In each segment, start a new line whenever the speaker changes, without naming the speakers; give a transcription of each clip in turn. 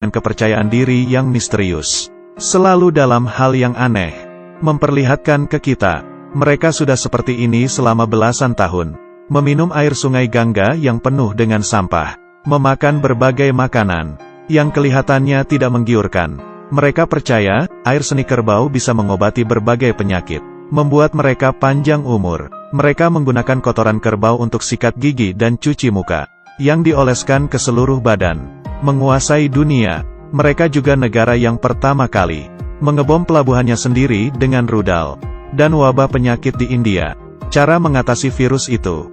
kepercayaan diri yang misterius. Selalu dalam hal yang aneh. Memperlihatkan ke kita, mereka sudah seperti ini selama belasan tahun. Meminum air sungai Gangga yang penuh dengan sampah. Memakan berbagai makanan, yang kelihatannya tidak menggiurkan. Mereka percaya, air seni kerbau bisa mengobati berbagai penyakit. Membuat mereka panjang umur. Mereka menggunakan kotoran kerbau untuk sikat gigi dan cuci muka. Yang dioleskan ke seluruh badan. Menguasai dunia. Mereka juga negara yang pertama kali mengebom pelabuhannya sendiri dengan rudal dan wabah penyakit di India. Cara mengatasi virus itu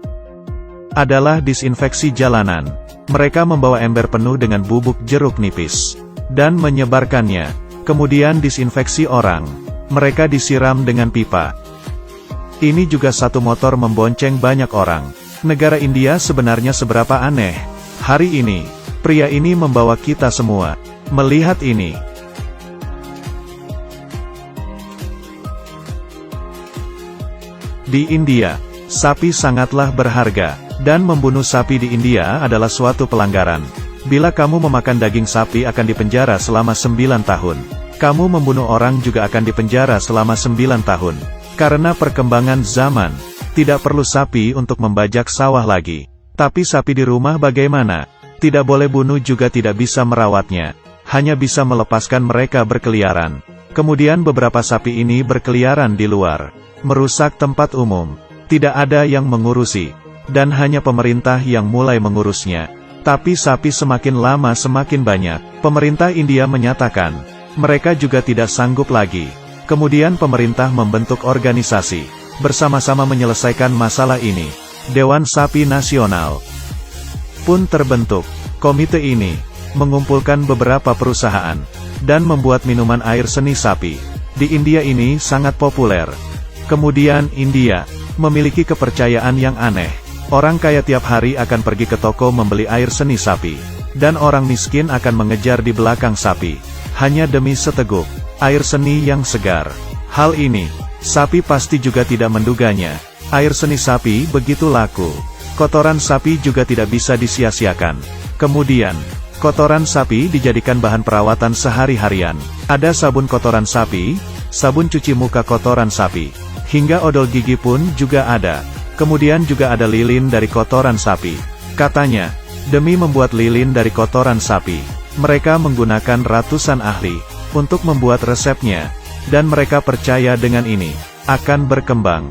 adalah disinfeksi jalanan. Mereka membawa ember penuh dengan bubuk jeruk nipis dan menyebarkannya. Kemudian disinfeksi orang. Mereka disiram dengan pipa. Ini juga satu motor membonceng banyak orang. Negara India sebenarnya seberapa aneh. Hari ini, pria ini membawa kita semua melihat ini. Di India, sapi sangatlah berharga, dan membunuh sapi di India adalah suatu pelanggaran. Bila kamu memakan daging sapi akan dipenjara selama 9 tahun. Kamu membunuh orang juga akan dipenjara selama 9 tahun. Karena perkembangan zaman, tidak perlu sapi untuk membajak sawah lagi. Tapi sapi di rumah bagaimana? Tidak boleh bunuh juga tidak bisa merawatnya. Hanya bisa melepaskan mereka berkeliaran. Kemudian beberapa sapi ini berkeliaran di luar. Merusak tempat umum. Tidak ada yang mengurusi. Dan hanya pemerintah yang mulai mengurusnya. Tapi sapi semakin lama semakin banyak. Pemerintah India menyatakan, mereka juga tidak sanggup lagi. Kemudian pemerintah membentuk organisasi. Bersama-sama menyelesaikan masalah ini. Dewan Sapi Nasional pun terbentuk. Komite ini mengumpulkan beberapa perusahaan dan membuat minuman air seni sapi. Di India ini sangat populer. Kemudian India memiliki kepercayaan yang aneh. Orang kaya tiap hari akan pergi ke toko membeli air seni sapi, dan orang miskin akan mengejar di belakang sapi hanya demi seteguk air seni yang segar. Hal ini, sapi pasti juga tidak menduganya. Air seni sapi begitu laku. Kotoran sapi juga tidak bisa disia-siakan. Kemudian, kotoran sapi dijadikan bahan perawatan sehari-harian. Ada sabun kotoran sapi, sabun cuci muka kotoran sapi, hingga odol gigi pun juga ada. Kemudian juga ada lilin dari kotoran sapi. Katanya, demi membuat lilin dari kotoran sapi, mereka menggunakan ratusan ahli untuk membuat resepnya, dan mereka percaya dengan ini akan berkembang.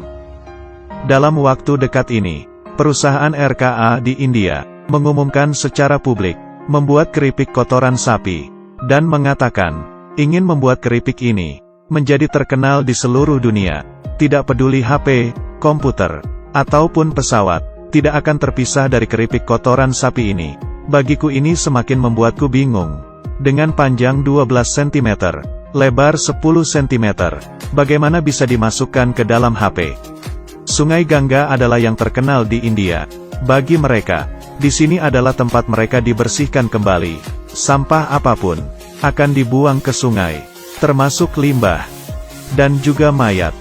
Dalam waktu dekat ini, perusahaan RKA di India mengumumkan secara publik membuat keripik kotoran sapi dan mengatakan ingin membuat keripik ini menjadi terkenal di seluruh dunia. Tidak peduli HP, komputer, ataupun pesawat, tidak akan terpisah dari keripik kotoran sapi ini. Bagiku ini semakin membuatku bingung. Dengan panjang 12 cm, lebar 10 cm, bagaimana bisa dimasukkan ke dalam HP? Sungai Gangga adalah yang terkenal di India. Bagi mereka, di sini adalah tempat mereka dibersihkan kembali. Sampah apapun akan dibuang ke sungai, termasuk limbah dan juga mayat.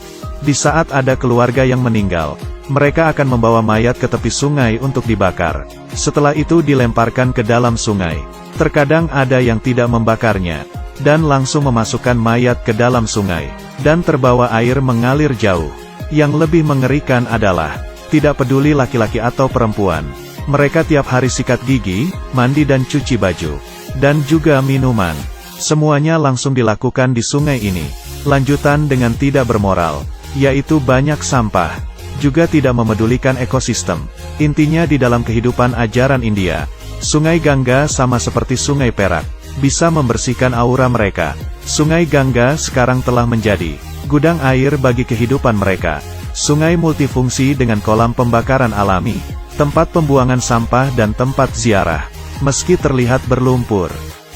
Di saat ada keluarga yang meninggal, mereka akan membawa mayat ke tepi sungai untuk dibakar. Setelah itu dilemparkan ke dalam sungai. Terkadang ada yang tidak membakarnya, dan langsung memasukkan mayat ke dalam sungai, dan terbawa air mengalir jauh. Yang lebih mengerikan adalah, tidak peduli laki-laki atau perempuan, mereka tiap hari sikat gigi, mandi dan cuci baju, dan juga minuman. Semuanya langsung dilakukan di sungai ini. Lanjutan dengan tidak bermoral, yaitu banyak sampah, juga tidak memedulikan ekosistem. Intinya di dalam kehidupan ajaran India, Sungai Gangga sama seperti Sungai Perak, bisa membersihkan aura mereka. Sungai Gangga sekarang telah menjadi gudang air bagi kehidupan mereka. Sungai multifungsi dengan kolam pembakaran alami, tempat pembuangan sampah dan tempat ziarah. Meski terlihat berlumpur,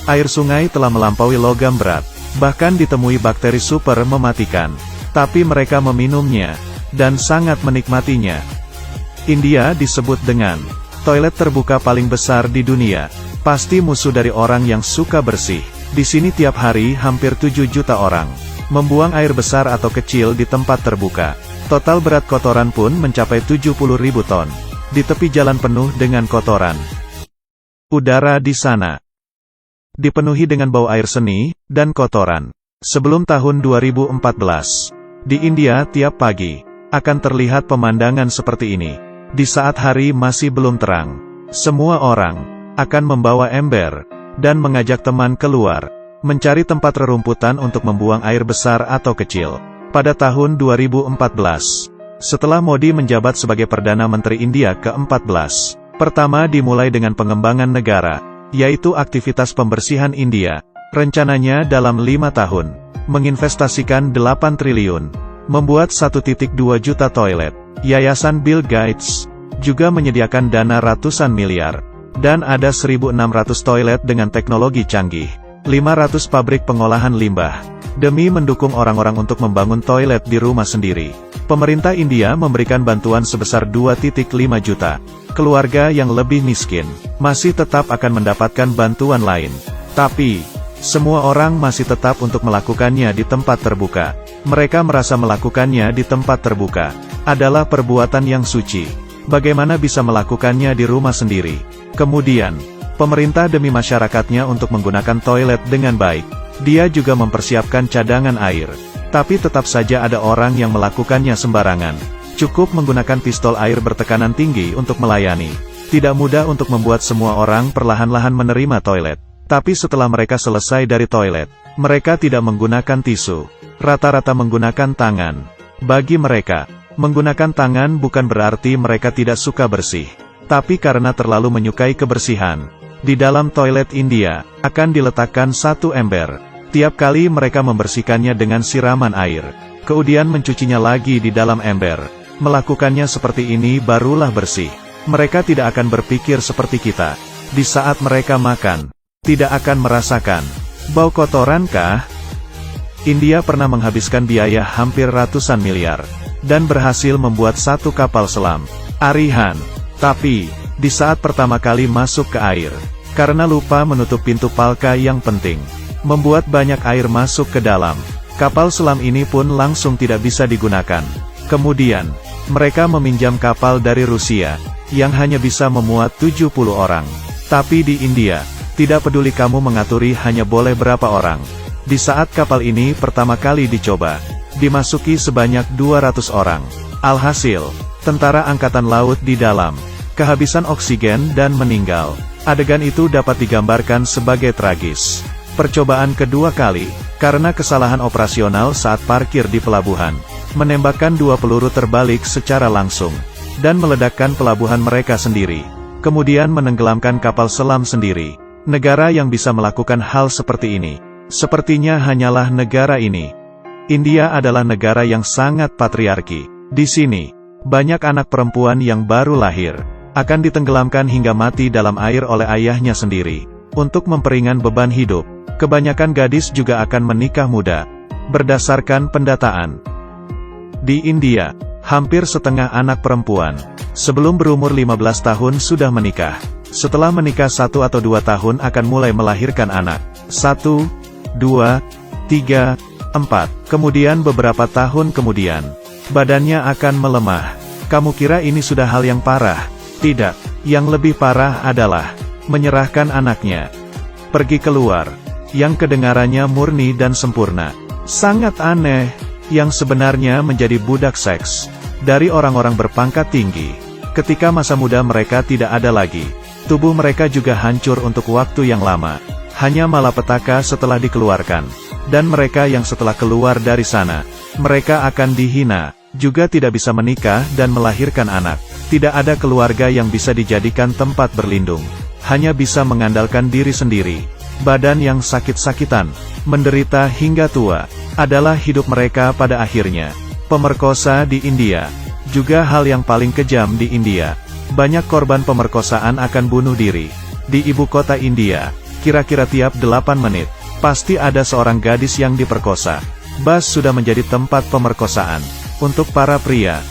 air sungai telah melampaui logam berat, bahkan ditemui bakteri super mematikan. Tapi mereka meminumnya, dan sangat menikmatinya. India disebut dengan toilet terbuka paling besar di dunia. Pasti musuh dari orang yang suka bersih. Di sini tiap hari hampir 7 juta orang membuang air besar atau kecil di tempat terbuka. Total berat kotoran pun mencapai 70.000 ton. Di tepi jalan penuh dengan kotoran. Udara di sana dipenuhi dengan bau air seni dan kotoran. Sebelum tahun 2014, di India tiap pagi akan terlihat pemandangan seperti ini. Di saat hari masih belum terang, semua orang akan membawa ember dan mengajak teman keluar, mencari tempat rerumputan untuk membuang air besar atau kecil. Pada tahun 2014, setelah Modi menjabat sebagai Perdana Menteri India ke-14, pertama dimulai dengan pengembangan negara, yaitu aktivitas pembersihan India. Rencananya dalam 5 tahun, menginvestasikan 8 triliun, membuat 1,2 juta toilet. Yayasan Bill Gates juga menyediakan dana ratusan miliar, dan ada 1.600 toilet dengan teknologi canggih, 500 pabrik pengolahan limbah, demi mendukung orang-orang untuk membangun toilet di rumah sendiri. Pemerintah India memberikan bantuan sebesar 2,5 juta. Keluarga yang lebih miskin masih tetap akan mendapatkan bantuan lain. Tapi, semua orang masih tetap untuk melakukannya di tempat terbuka. Mereka merasa melakukannya di tempat terbuka adalah perbuatan yang suci. Bagaimana bisa melakukannya di rumah sendiri? Kemudian, pemerintah demi masyarakatnya untuk menggunakan toilet dengan baik. Dia juga mempersiapkan cadangan air. Tapi tetap saja ada orang yang melakukannya sembarangan. Cukup menggunakan pistol air bertekanan tinggi untuk melayani. Tidak mudah untuk membuat semua orang perlahan-lahan menerima toilet. Tapi setelah mereka selesai dari toilet, mereka tidak menggunakan tisu. Rata-rata menggunakan tangan. Bagi mereka, menggunakan tangan bukan berarti mereka tidak suka bersih. Tapi karena terlalu menyukai kebersihan, di dalam toilet India, akan diletakkan satu ember. Tiap kali mereka membersihkannya dengan siraman air, kemudian mencucinya lagi di dalam ember. Melakukannya seperti ini barulah bersih. Mereka tidak akan berpikir seperti kita. Di saat mereka makan, tidak akan merasakan bau kotoran kah? India pernah menghabiskan biaya hampir ratusan miliar, dan berhasil membuat satu kapal selam, Arihan. Tapi, di saat pertama kali masuk ke air, karena lupa menutup pintu palka yang penting, membuat banyak air masuk ke dalam. Kapal selam ini pun langsung tidak bisa digunakan. Kemudian, mereka meminjam kapal dari Rusia, yang hanya bisa memuat 70 orang. Tapi di India, tidak peduli kamu mengaturi hanya boleh berapa orang. Di saat kapal ini pertama kali dicoba, dimasuki sebanyak 200 orang. Alhasil, tentara angkatan laut di dalam, kehabisan oksigen dan meninggal. Adegan itu dapat digambarkan sebagai tragis. Percobaan kedua kali, karena kesalahan operasional saat parkir di pelabuhan, menembakkan 2 peluru terbalik secara langsung, dan meledakkan pelabuhan mereka sendiri. Kemudian menenggelamkan kapal selam sendiri. Negara yang bisa melakukan hal seperti ini, sepertinya hanyalah negara ini. India adalah negara yang sangat patriarki. Di sini, banyak anak perempuan yang baru lahir, akan ditenggelamkan hingga mati dalam air oleh ayahnya sendiri. Untuk memperingan beban hidup, kebanyakan gadis juga akan menikah muda. Berdasarkan pendataan, di India, hampir setengah anak perempuan, sebelum berumur 15 tahun sudah menikah. Setelah menikah 1 atau 2 tahun akan mulai melahirkan anak. 1, 2, 3, 4. Kemudian beberapa tahun kemudian, badannya akan melemah. Kamu kira ini sudah hal yang parah? Tidak. Yang lebih parah adalah menyerahkan anaknya pergi keluar, yang kedengarannya murni dan sempurna. Sangat aneh, yang sebenarnya menjadi budak seks dari orang-orang berpangkat tinggi. Ketika masa muda mereka tidak ada lagi, tubuh mereka juga hancur untuk waktu yang lama. Hanya malapetaka setelah dikeluarkan. Dan mereka yang setelah keluar dari sana, mereka akan dihina, juga tidak bisa menikah dan melahirkan anak. Tidak ada keluarga yang bisa dijadikan tempat berlindung. Hanya bisa mengandalkan diri sendiri. Badan yang sakit-sakitan, menderita hingga tua, adalah hidup mereka pada akhirnya. Pemerkosa di India, juga hal yang paling kejam di India. Banyak korban pemerkosaan akan bunuh diri. Di ibu kota India, kira-kira tiap 8 menit, pasti ada seorang gadis yang diperkosa. Bus sudah menjadi tempat pemerkosaan untuk para pria.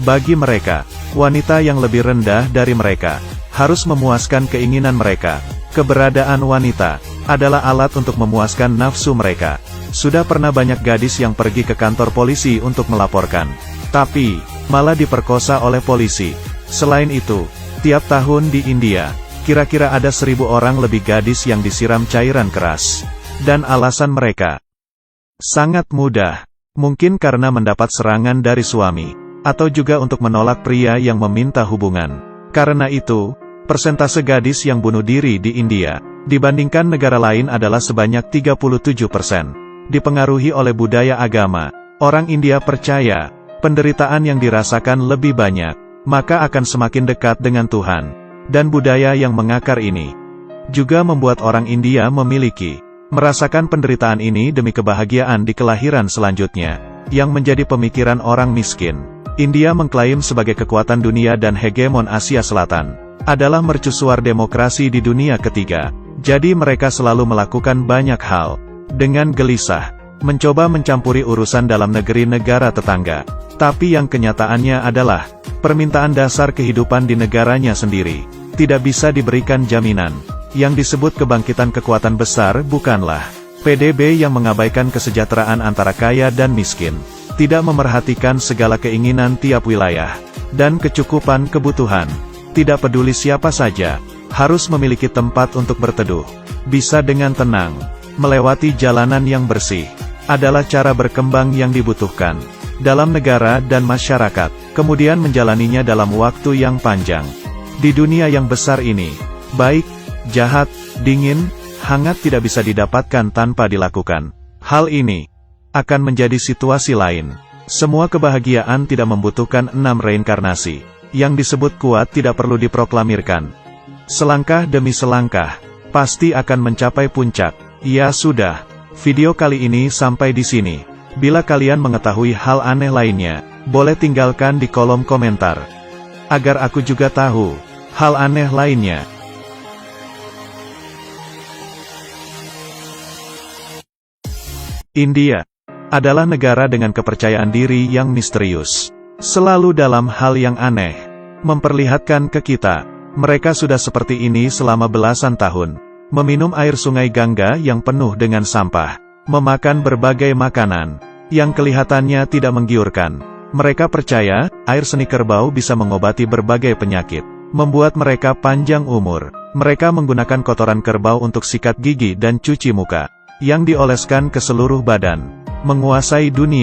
Bagi mereka, wanita yang lebih rendah dari mereka harus memuaskan keinginan mereka. Keberadaan wanita adalah alat untuk memuaskan nafsu mereka. Sudah pernah banyak gadis yang pergi ke kantor polisi untuk melaporkan, tapi malah diperkosa oleh polisi. Selain itu, tiap tahun di India, Kira-kira ada 1.000 orang lebih gadis yang disiram cairan keras. Dan alasan mereka sangat mudah. Mungkin karena mendapat serangan dari suami, atau juga untuk menolak pria yang meminta hubungan. Karena itu, persentase gadis yang bunuh diri di India, dibandingkan negara lain adalah sebanyak 37%. Dipengaruhi oleh budaya agama, orang India percaya, penderitaan yang dirasakan lebih banyak, maka akan semakin dekat dengan Tuhan. Dan budaya yang mengakar ini, juga membuat orang India merasakan penderitaan ini demi kebahagiaan di kelahiran selanjutnya, yang menjadi pemikiran orang miskin. India mengklaim sebagai kekuatan dunia dan hegemon Asia Selatan, adalah mercusuar demokrasi di dunia ketiga. Jadi mereka selalu melakukan banyak hal, dengan gelisah, mencoba mencampuri urusan dalam negeri negara tetangga. Tapi yang kenyataannya adalah, permintaan dasar kehidupan di negaranya sendiri, tidak bisa diberikan jaminan. Yang disebut kebangkitan kekuatan besar bukanlah PDB yang mengabaikan kesejahteraan antara kaya dan miskin, tidak memerhatikan segala keinginan tiap wilayah, dan kecukupan kebutuhan. Tidak peduli siapa saja, harus memiliki tempat untuk berteduh, bisa dengan tenang, melewati jalanan yang bersih, adalah cara berkembang yang dibutuhkan dalam negara dan masyarakat, kemudian menjalaninya dalam waktu yang panjang. Di dunia yang besar ini, baik, jahat, dingin, hangat tidak bisa didapatkan tanpa dilakukan. Hal ini akan menjadi situasi lain. Semua kebahagiaan tidak membutuhkan 6 reinkarnasi. Yang disebut kuat tidak perlu diproklamirkan. Selangkah demi selangkah, pasti akan mencapai puncak. Ya sudah, video kali ini sampai di sini. Bila kalian mengetahui hal aneh lainnya, boleh tinggalkan di kolom komentar, agar aku juga tahu hal aneh lainnya. India adalah negara dengan kepercayaan diri yang misterius. Selalu dalam hal yang aneh, memperlihatkan ke kita, mereka sudah seperti ini selama belasan tahun. Meminum air sungai Gangga yang penuh dengan sampah. Memakan berbagai makanan, yang kelihatannya tidak menggiurkan. Mereka percaya, air seni kerbau bisa mengobati berbagai penyakit. Membuat mereka panjang umur. Mereka menggunakan kotoran kerbau untuk sikat gigi dan cuci muka, yang dioleskan ke seluruh badan. Menguasai dunia.